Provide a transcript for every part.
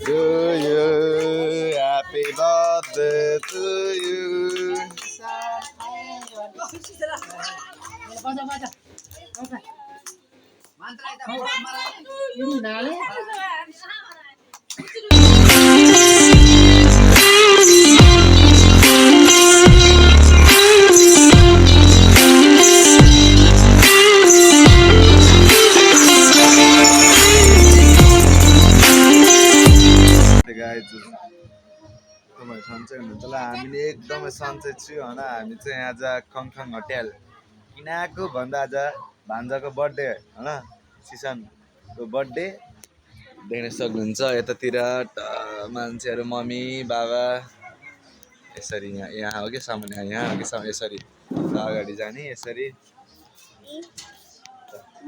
to you. Happy birthday to you. Guys, तपाईहरु सन्चै हुनुहुन्छ होला हामीले एकदमै सन्चै छु हैन हामी चाहिँ आज खङखङ होटल किन आएको भन्दा आज भान्जाको बर्थडे हैन सिसनको बर्थडे देख्न सक्नुहुन्छ यतातिर मान्छेहरु मम्मी बाबा यसरी यहाँ हो के सामान्य यहाँ हो के यसरी अगाडि जाने यसरी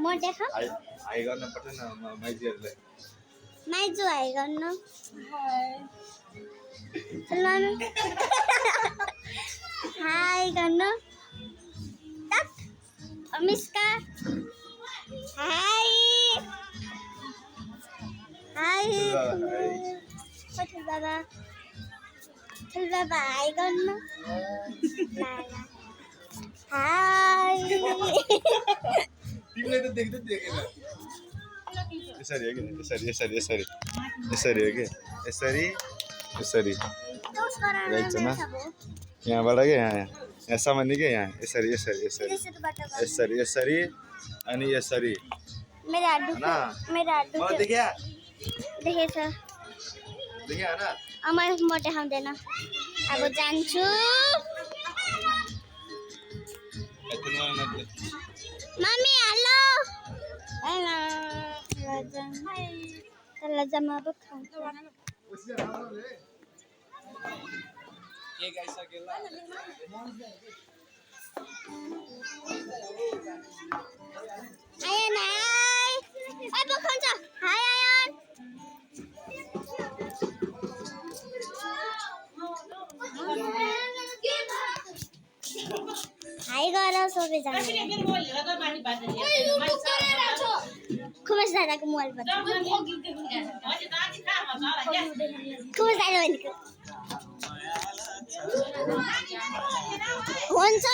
म देखा हाई गर्न पर्छ न माइजहरुलाई माइजु हाई गर्न हाई गर्न तक अमिस्का हाई हाई ठुल बाबा हाई गर्न हाई तिमीले त देखेन यसरी हो कि यसरी हो कि यसरी रहेछ न यहाँबाट के यहाँ सामान्य के यहाँ यसरी अनि यसरी मेरा देखिया देखेछ देखिया हैन म देखाउँदैन अब जान्छु मम्मी हेलो हेलो जम्मा अब खाउँछु के गाइसकेला आयन हाय अब खान्छ हाय आयन हाय गर सबैजना खुमेस दादाको मोबाइलबाट खुमेस दादा भनेको हुन्छ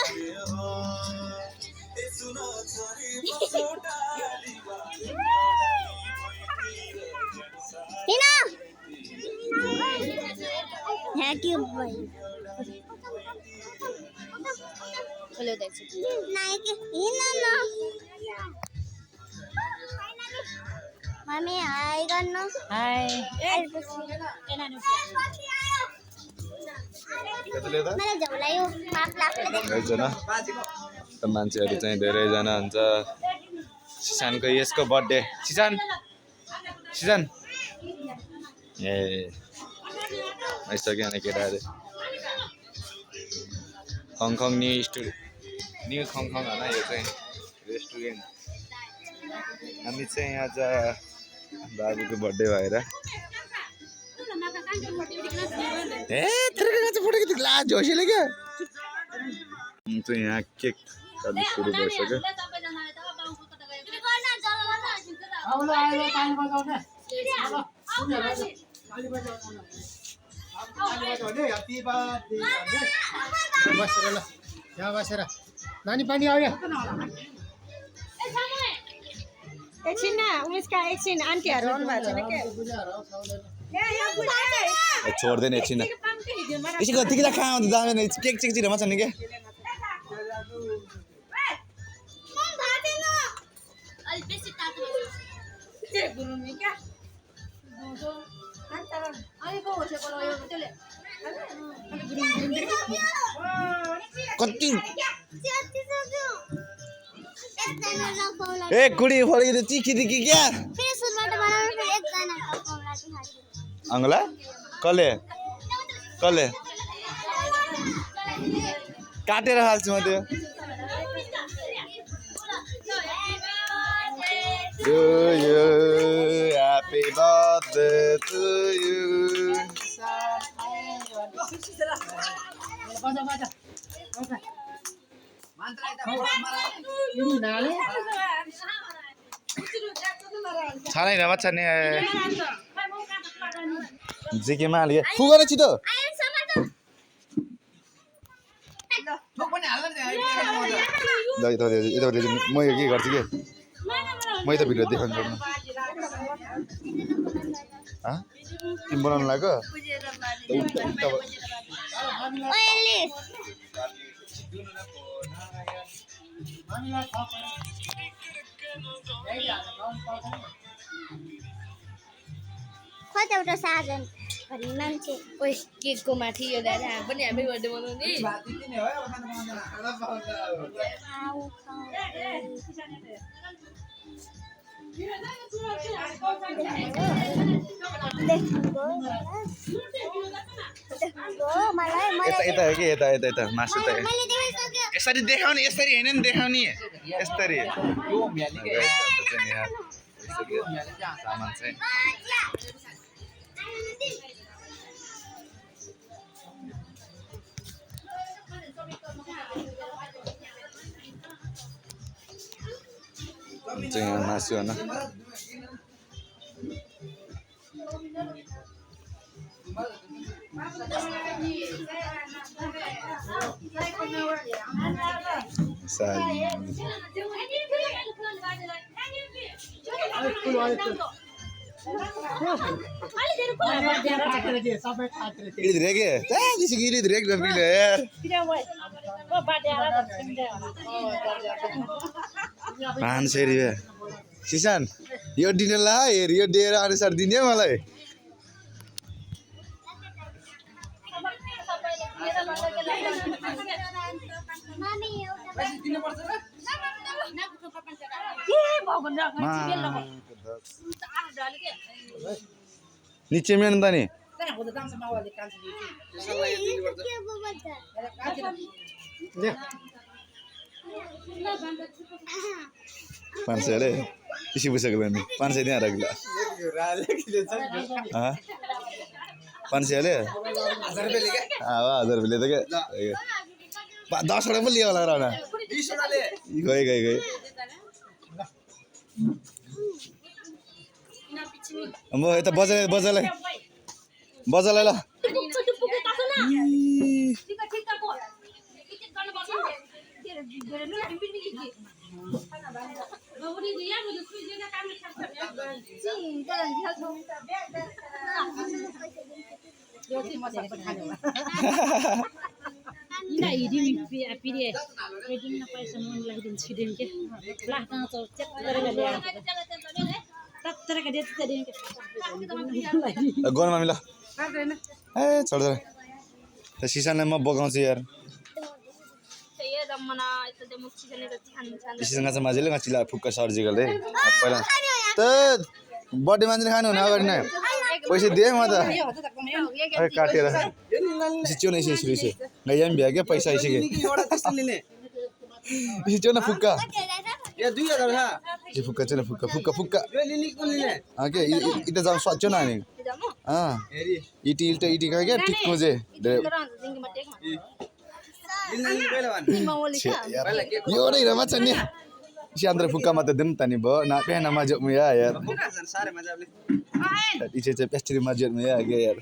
हिँड यहाँ के भयो खोल्यो देख्छ नाइके हिँड न मम्मी हाई गर्नु हाय मलाई झोलायो पाप लाग्छ हैन त मान्छेहरु चाहिँ धेरैजना हुन्छ सिसानको यसको बर्थडे सिसान ए आइसक्यो नि केटाहरु खङखङ न्यू खङखङ हैन यो चाहिँ रेस्टुरेन्ट हामी चाहिँ आज बाबुको बर्थडे भएर ए तेरो के फोटो खिच्नु ला जोशीले के चाहिँ यहाँ केक काट्नु सुरु भइसक्यो यहाँ बसेर नानी पानी आयो एकछिन न उमेशका एकछिन आन्टीहरू आउनु भएको छैन के छोड्दैन एकछिन यसो कतिखेर कहाँ आउँदा जाँदैन केक चिरमा छ नि के कति ए कुडी फर्किँदै चिखिदिकी क्या अङ्गला कसले काटेर हाल्छु म त्यो Happy birthday to you. छानै नभन्छ नि जेकेमा हाल्यो फु गर छिटो आयन समातो ल यतापट्टि म यो के गर्छु के म यता भिडियो देखाउनु पर्नु तिमी बनाउनु लाग्यो ओएली कतिवटा साजन भन्ने मान्छे ओइ केकको माथि यो ल्याएर हामी पनि हामी बर्थडे बनाउने यता हो कि यता मासु त मैले देखिसक्यो यसरी देखाउने यसरी होइन नि देखाउने यसरी सामान चाहिँ यहाँ मासु होइन इलिद्रे के त्यसको इलिद्रे गम्भीर यार 500 रुपियाँ किसान यो दिन ला हेर यो दिएर अनुसार दिने मलाई नीचे में अंदर नहीं पाँच सौ अरे इसी पूछा कर लेनी 500 नहीं आ रहा गिला हाँ 500 अरे 1000 रुपये लेते क्या 10 रुपये पर लिया वाला रहा ना 20 ले गए अब ये तो बजा ले ला गौरमा मिला ए छोड़ दे शीशा ने मैं बगाउँछु यार शीशा चाहिँ मजाले चिला फुक्का सर्जिकल है पहिला त बर्थडे मान्छेले खानु हुन अगाडि नै पैसा दिए म त काटेर च्याउ न यसरी यहाँ पनि भ्या क्या पैसा आइसक्यो च्याउ न फुक्का ये 2000 था ये फुक्का च्याउ न फुक्का ये लिली को लेने ओके इता जाऊ सच्यो न हामी हेरी इटी क्या टिक मुझे लिली पहले वन यो नै रमा छ नि isi andre fukka mata den tani bo na pe na majok mu ya यार सारे मजा ले ice ce pestri majok mu ya ge यार